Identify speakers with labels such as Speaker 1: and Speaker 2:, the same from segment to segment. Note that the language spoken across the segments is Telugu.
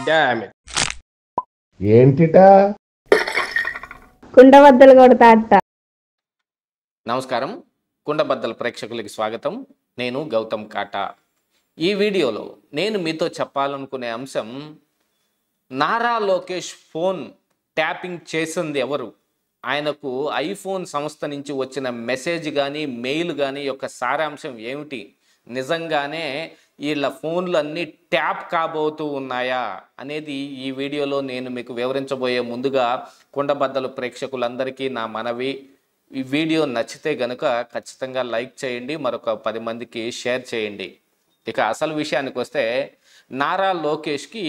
Speaker 1: Damn it.
Speaker 2: ఏంటిటా
Speaker 3: కుండబద్దలు కొడతా అత్త.
Speaker 1: నమస్కారం, కుండబద్దల ప్రేక్షకులకి స్వాగతం. నేను గౌతమ్ కాటా. ఈ వీడియోలో నేను మీతో చెప్పాలనుకునే అంశం, నారా లోకేష్ ఫోన్ ట్యాపింగ్ చేసింది ఎవరు, ఆయనకు ఐఫోన్ సంస్థ నుంచి వచ్చిన మెసేజ్ కానీ మెయిల్ కానీ యొక్క సారాంశం ఏమిటి, నిజంగానే వీళ్ళ ఫోన్లు అన్నీ ట్యాప్ కాబోతూ ఉన్నాయా అనేది ఈ వీడియోలో నేను మీకు వివరించబోయే ముందుగా కుండబద్దలు ప్రేక్షకులందరికీ నా మనవి, ఈ వీడియో నచ్చితే గనుక ఖచ్చితంగా లైక్ చేయండి, మరొక 10 మందికి షేర్ చేయండి. ఇక అసలు విషయానికి వస్తే, నారా లోకేష్కి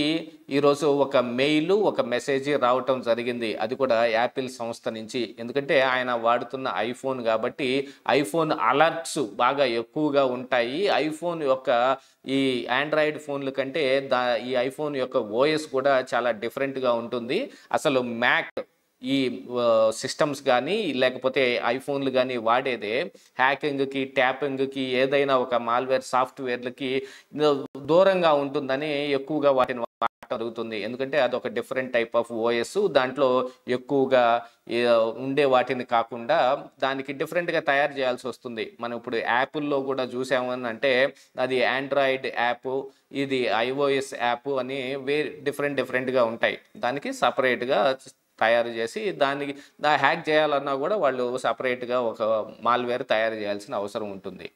Speaker 1: ఈరోజు ఒక మెయిల్, ఒక మెసేజ్ రావటం జరిగింది. అది కూడా యాపిల్ సంస్థ నుంచి. ఎందుకంటే ఆయన వాడుతున్న ఐఫోన్ కాబట్టి ఐఫోన్ అలర్ట్స్ బాగా ఎక్కువగా ఉంటాయి. ఐఫోన్ యొక్క ఈ ఆండ్రాయిడ్ ఫోన్ల కంటే ఈ ఐఫోన్ యొక్క ఓఎస్ కూడా చాలా డిఫరెంట్గా ఉంటుంది. అసలు మ్యాక్ ఈ సిస్టమ్స్ కానీ లేకపోతే ఐఫోన్లు కానీ వాడేదే హ్యాకింగ్కి, ట్యాపింగ్కి, ఏదైనా ఒక మాల్వేర్ సాఫ్ట్వేర్లకి దూరంగా ఉంటుందని ఎక్కువగా వాటిని వాడటం జరుగుతుంది. ఎందుకంటే అదొక డిఫరెంట్ టైప్ ఆఫ్ ఓఎస్, దాంట్లో ఎక్కువగా ఉండే వాటిని కాకుండా దానికి డిఫరెంట్గా తయారు చేయాల్సి వస్తుంది. మనం ఇప్పుడు యాపిల్లో కూడా చూసామని అంటే అది ఆండ్రాయిడ్ యాప్, ఇది ఐఓఎస్ యాప్ అని డిఫరెంట్గా ఉంటాయి. దానికి సపరేట్గా తయారు చేసి దానికి హ్యాక్ చేయాలన్నా కూడా వాళ్ళు సపరేట్గా ఒక మాల్వేర్ తయారు చేయాల్సిన అవసరం ఉంటుంది.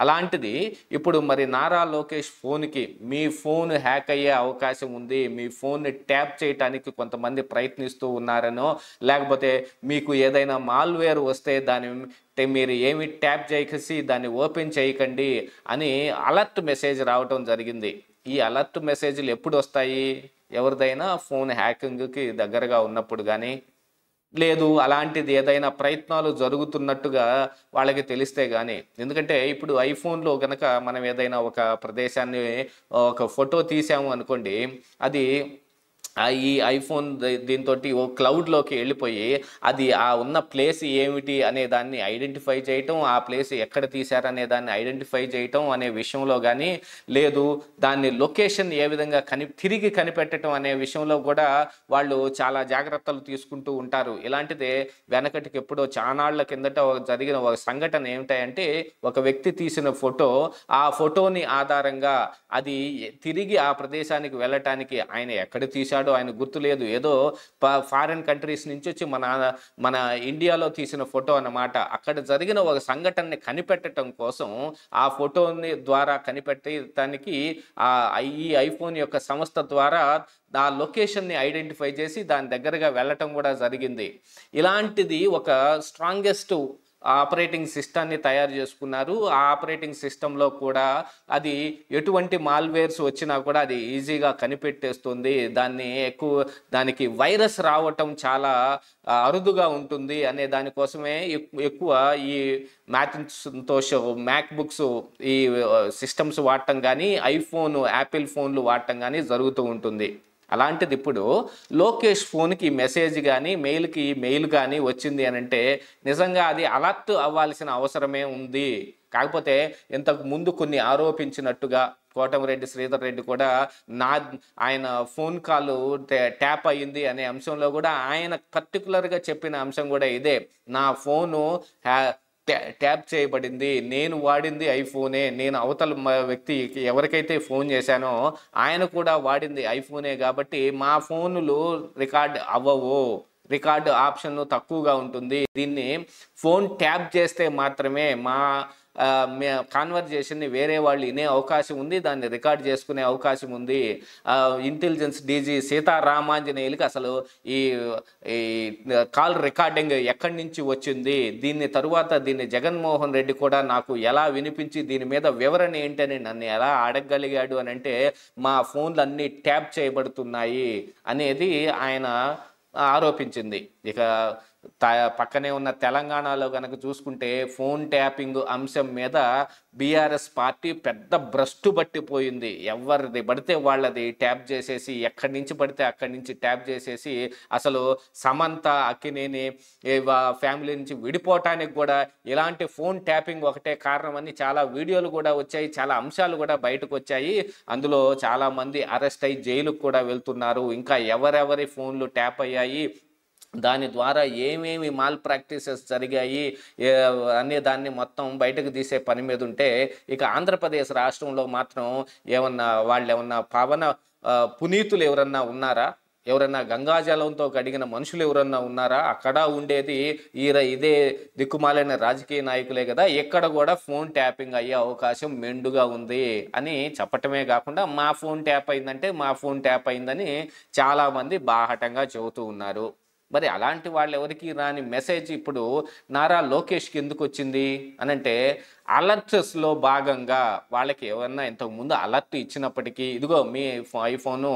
Speaker 1: అలాంటిది ఇప్పుడు మరి నారా లోకేష్ ఫోన్కి, మీ ఫోన్ హ్యాక్ అయ్యే అవకాశం ఉంది, మీ ఫోన్ని ట్యాప్ చేయడానికి కొంతమంది ప్రయత్నిస్తూ ఉన్నారనో, లేకపోతే మీకు ఏదైనా మాల్వేర్ వస్తే దాన్ని మీరు ఏమి ట్యాప్ చేయకసి దాన్ని ఓపెన్ చేయకండి అని అలర్ట్ మెసేజ్ రావటం జరిగింది. ఈ అలర్ట్ మెసేజ్లు ఎప్పుడు వస్తాయి? ఎవరిదైనా ఫోన్ హ్యాకింగ్కి దగ్గరగా ఉన్నప్పుడు కానీ, లేదు అలాంటిది ఏదైనా ప్రయత్నాలు జరుగుతున్నట్టుగా వాళ్ళకి తెలిస్తే కానీ. ఎందుకంటే ఇప్పుడు ఐఫోన్లో కనుక మనం ఏదైనా ఒక ప్రదేశాన్ని ఒక ఫోటో తీసాము అనుకోండి, అది ఈ ఐఫోన్ దీంతో ఓ క్లౌడ్లోకి వెళ్ళిపోయి అది ఆ ఉన్న ప్లేస్ ఏమిటి అనే దాన్ని ఐడెంటిఫై చేయటం, ఆ ప్లేస్ ఎక్కడ తీశారనే దాన్ని ఐడెంటిఫై చేయటం అనే విషయంలో కానీ, లేదు దాన్ని లొకేషన్ ఏ విధంగా తిరిగి కనిపెట్టడం అనే విషయంలో కూడా వాళ్ళు చాలా జాగ్రత్తలు తీసుకుంటూ ఉంటారు. ఇలాంటిదే వెనకటికి ఎప్పుడో చానాళ్ల కిందట జరిగిన ఒక సంఘటన ఏమిటంటే, ఒక వ్యక్తి తీసిన ఫోటో, ఆ ఫోటోని ఆధారంగా అది తిరిగి ఆ ప్రదేశానికి వెళ్ళటానికి ఆయన ఎక్కడ తీశాడో ఆయన గుర్తు లేదు, ఏదో ఫారిన్ కంట్రీస్ నుంచి వచ్చి మన ఇండియాలో తీసిన ఫోటో అన్నమాట. అక్కడ జరిగిన ఒక సంఘటనని కనిపెట్టడం కోసం ఆ ఫోటోని ద్వారా కనిపెట్టడానికి ఈ ఐఫోన్ యొక్క సంస్థ ద్వారా ఆ లొకేషన్ని ఐడెంటిఫై చేసి దాని దగ్గరగా వెళ్ళటం కూడా జరిగింది. ఇలాంటిది ఒక స్ట్రాంగెస్ట్ ఆపరేటింగ్ సిస్టాన్ని తయారు చేసుకున్నారు. ఆ ఆపరేటింగ్ సిస్టంలో కూడా అది ఎటువంటి మాల్వేర్స్ వచ్చినా కూడా అది ఈజీగా కనిపెట్టేస్తుంది. దానికి వైరస్ రావటం చాలా అరుదుగా ఉంటుంది అనే దానికోసమే ఎక్కువ ఈ మ్యాకింతోష్, మ్యాక్ బుక్స్, ఈ సిస్టమ్స్ వాడటం కానీ, ఐఫోన్, యాపిల్ ఫోన్లు వాడటం కానీ జరుగుతూ ఉంటుంది. అలాంటిది ఇప్పుడు లోకేష్ ఫోన్కి మెసేజ్ కానీ, మెయిల్ కానీ వచ్చింది అని అంటే నిజంగా అది అలర్ట్ అవ్వాల్సిన అవసరమే ఉంది. కాకపోతే ఇంతకు ముందు కొన్ని ఆరోపించినట్టుగా కోటమిరెడ్డి శ్రీధర్ రెడ్డి కూడా ఆయన ఫోన్ కాల్ ట్యాప్ అయ్యింది అనే అంశంలో కూడా ఆయన పర్టికులర్గా చెప్పిన అంశం కూడా ఇదే, నా ఫోను ట్యాప్ చేయబడింది, నేను వాడింది ఐఫోనే, నేను అవతల వ్యక్తి ఎవరికైతే ఫోన్ చేశానో ఆయన కూడా వాడింది ఐఫోనే కాబట్టి మా ఫోన్లు రికార్డ్ అవ్వవు, రికార్డు ఆప్షన్ తక్కువగా ఉంటుంది, దీన్ని ఫోన్ ట్యాప్ చేస్తే మాత్రమే మా కాన్వర్జేషన్ని వేరే వాళ్ళు వినే అవకాశం ఉంది, దాన్ని రికార్డ్ చేసుకునే అవకాశం ఉంది. ఇంటెలిజెన్స్ డీజీ సీతారామాంజనేయులకి అసలు ఈ కాల్ రికార్డింగ్ ఎక్కడి నుంచి వచ్చింది, దీన్ని జగన్మోహన్ రెడ్డి కూడా నాకు ఎలా వినిపించి దీని మీద వివరణ ఏంటని నన్ను ఎలా అడగగలిగాడు అని అంటే, మా ఫోన్లు అన్నీ ట్యాప్ చేయబడుతున్నాయి అనేది ఆయన ఆరోపించింది. ఇక పక్కనే ఉన్న తెలంగాణలో కనుక చూసుకుంటే ఫోన్ ట్యాపింగ్ అంశం మీద బీఆర్ఎస్ పార్టీ పెద్ద భ్రష్టు పట్టిపోయింది. ఎవరిది పడితే వాళ్ళది ట్యాప్ చేసేసి, ఎక్కడి నుంచి పడితే అక్కడి నుంచి ట్యాప్ చేసేసి, అసలు సమంత అక్కినేని ఫ్యామిలీ నుంచి విడిపోవటానికి కూడా ఇలాంటి ఫోన్ ట్యాపింగ్ ఒకటే కారణమని చాలా వీడియోలు కూడా వచ్చాయి, చాలా అంశాలు కూడా బయటకు వచ్చాయి. అందులో చాలామంది అరెస్ట్ అయ్యి జైలుకు కూడా వెళ్తున్నారు. ఇంకా ఎవరెవరి ఫోన్లు ట్యాప్ అయ్యాయి, దాని ద్వారా ఏమేమి మాల్ ప్రాక్టీసెస్ జరిగాయి అనే దాన్ని మొత్తం బయటకు తీసే పని మీద ఉంటే, ఇక ఆంధ్రప్రదేశ్ రాష్ట్రంలో మాత్రం వాళ్ళు ఏమన్నా పునీతులు ఎవరన్నా ఉన్నారా? ఎవరన్నా గంగాజలంతో కడిగిన మనుషులు ఎవరన్నా ఉన్నారా? అక్కడ ఉండేది ఇదే దిక్కుమాలైన రాజకీయ నాయకులే కదా. ఎక్కడ కూడా ఫోన్ ట్యాపింగ్ అయ్యే అవకాశం మెండుగా ఉంది అని చెప్పటమే కాకుండా, మా ఫోన్ ట్యాప్ అయిందంటే మా ఫోన్ ట్యాప్ అయిందని చాలామంది బాహటంగా చెబుతూ ఉన్నారు. మరి అలాంటి వాళ్ళు ఎవరికి రాని మెసేజ్ ఇప్పుడు నారా లోకేష్కి ఎందుకు వచ్చింది అనంటే, అలర్ట్స్లో భాగంగా వాళ్ళకి ఏమన్నా ఇంతకుముందు అలర్ట్ ఇచ్చినప్పటికీ, ఇదిగో మీ ఐఫోను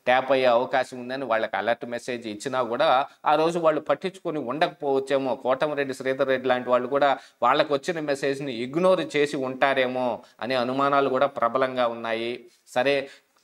Speaker 1: ట్యాప్ అయ్యే అవకాశం ఉందని వాళ్ళకి అలర్ట్ మెసేజ్ ఇచ్చినా కూడా ఆ రోజు వాళ్ళు పట్టించుకొని ఉండకపోవచ్చేమో. కోటమిరెడ్డి శ్రీధర్ రెడ్డి లాంటి వాళ్ళు కూడా వాళ్ళకు వచ్చిన మెసేజ్ని ఇగ్నోర్ చేసి ఉంటారేమో అనే అనుమానాలు కూడా ప్రబలంగా ఉన్నాయి. సరే,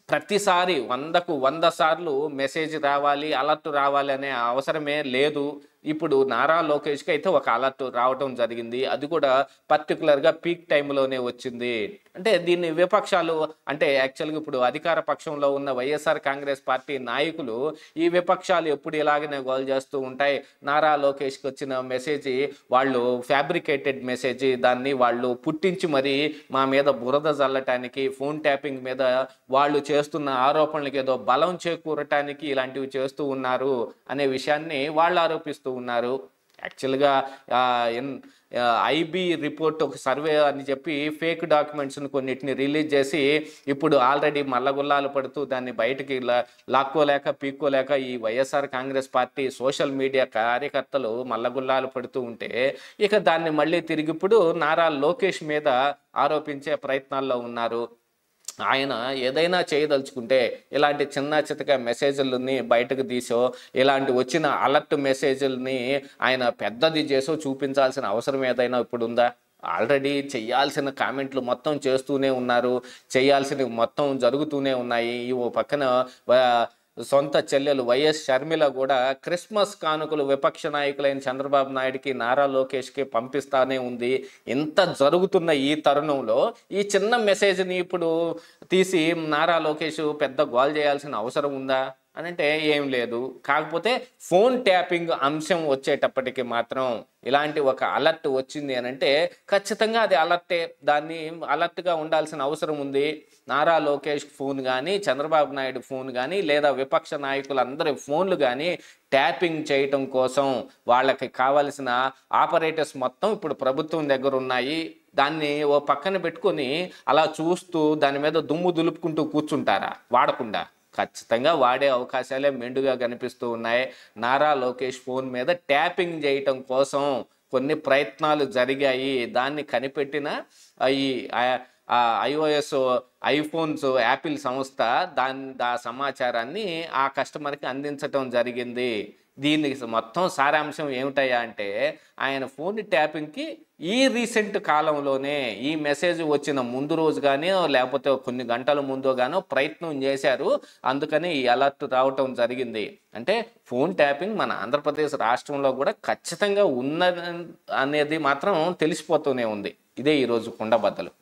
Speaker 1: ప్రతిసారి 100కు 100 సార్లు మెసేజ్ రావాలి, అలర్ట్ రావాలి అనే అవసరమే లేదు. ఇప్పుడు నారా లోకేష్కి అయితే ఒక అలర్ట్ రావటం జరిగింది. అది కూడా పర్టికులర్గా పీక్ టైంలోనే వచ్చింది. అంటే దీన్ని విపక్షాలు, అంటే యాక్చువల్గా ఇప్పుడు అధికార పక్షంలో ఉన్న వైఎస్ఆర్ కాంగ్రెస్ పార్టీ నాయకులు ఈ విపక్షాలు ఎప్పుడు ఇలాగనే గోల్ చేస్తూ ఉంటాయి. నారా లోకేష్కి వచ్చిన మెసేజ్ వాళ్ళు ఫ్యాబ్రికేటెడ్ మెసేజ్, దాన్ని వాళ్ళు పుట్టించి మరి మా మీద బురద జల్లటానికి, ఫోన్ ట్యాపింగ్ మీద వాళ్ళు చేస్తున్న ఆరోపణలకు ఏదో బలం చేకూరటానికి ఇలాంటివి చేస్తూ ఉన్నారు అనే విషయాన్ని వాళ్ళు ఆరోపిస్తూ ఉన్నారు. యాక్చువల్గా ఐబీ రిపోర్ట్ ఒక సర్వే అని చెప్పి ఫేక్ డాక్యుమెంట్స్ని కొన్నిటిని రిలీజ్ చేసి ఇప్పుడు ఆల్రెడీ మల్లగుల్లాలు పడుతూ దాన్ని బయటికి లాక్కోలేక పీక్కోలేక ఈ YSR Congress party social media కార్యకర్తలు మల్లగుల్లాలు పడుతూ ఉంటే, ఇక దాన్ని మళ్ళీ తిరిగి ఇప్పుడు నారా లోకేష్ మీద ఆరోపించే ప్రయత్నాల్లో ఉన్నారు. ఆయన ఏదైనా చేయదలుచుకుంటే ఇలాంటి చిన్న చితక మెసేజ్లని బయటకు తీసో, ఇలాంటి వచ్చిన అలర్ట్ మెసేజ్ని ఆయన పెద్దది చేసో చూపించాల్సిన అవసరం ఏదైనా ఇప్పుడు ఉందా? ఆల్రెడీ చేయాల్సిన కామెంట్లు మొత్తం చేస్తూనే ఉన్నారు, చేయాల్సినవి మొత్తం జరుగుతూనే ఉన్నాయి. ఓ పక్కన సొంత చెల్లెలు వైఎస్ షర్మిల కూడా క్రిస్మస్ కానుకలు విపక్ష నాయకులైన చంద్రబాబు నాయుడికి, నారా లోకేష్కి పంపిస్తానే ఉంది. ఇంత జరుగుతున్న ఈ తరుణంలో ఈ చిన్న మెసేజ్ని ఇప్పుడు తీసి నారా లోకేష్ పెద్ద గోల్ చేయాల్సిన అవసరం ఉందా అనంటే ఏం లేదు. కాకపోతే ఫోన్ ట్యాపింగ్ అంశం వచ్చేటప్పటికి మాత్రం ఇలాంటి ఒక అలర్ట్ వచ్చింది అనంటే ఖచ్చితంగా అది అలర్టే. దాన్ని అలర్ట్గా ఉండాల్సిన అవసరం ఉంది. నారా లోకేష్ ఫోన్ కానీ, చంద్రబాబు నాయుడు ఫోన్ కానీ, లేదా విపక్ష నాయకులందరి ఫోన్లు కానీ ట్యాపింగ్ చేయటం కోసం వాళ్ళకి కావలసిన ఆపరేటర్స్ మొత్తం ఇప్పుడు ప్రభుత్వం దగ్గర ఉన్నాయి. దాన్ని ఓ పక్కన పెట్టుకొని అలా చూస్తూ దాని మీద దుమ్ము దులుపుకుంటూ కూర్చుంటారా? వాడకుండా ఖచ్చితంగా వాడే అవకాశాలే మెండుగా కనిపిస్తూ ఉన్నాయి. నారా లోకేష్ ఫోన్ మీద ట్యాపింగ్ చేయటం కోసం కొన్ని ప్రయత్నాలు జరిగాయి. దాన్ని కనిపెట్టిన ఈ iOS ఐఫోన్స్ యాపిల్ సంస్థ ఆ సమాచారాన్ని ఆ కస్టమర్కి అందించటం జరిగింది. దీనికి మొత్తం సారాంశం ఏమిటయ్యా అంటే, ఆయన ఫోన్ ట్యాపింగ్కి ఈ రీసెంట్ కాలంలోనే ఈ మెసేజ్ వచ్చిన ముందు రోజు కానీ లేకపోతే కొన్ని గంటల ముందు గానో ప్రయత్నం చేశారు. అందుకని ఈ అలర్ట్ రావటం జరిగింది. అంటే ఫోన్ ట్యాపింగ్ మన ఆంధ్రప్రదేశ్ రాష్ట్రంలో కూడా ఖచ్చితంగా ఉన్నది అనేది మాత్రం తెలిసిపోతూనే ఉంది. ఇదే ఈరోజు కుండబద్దలు.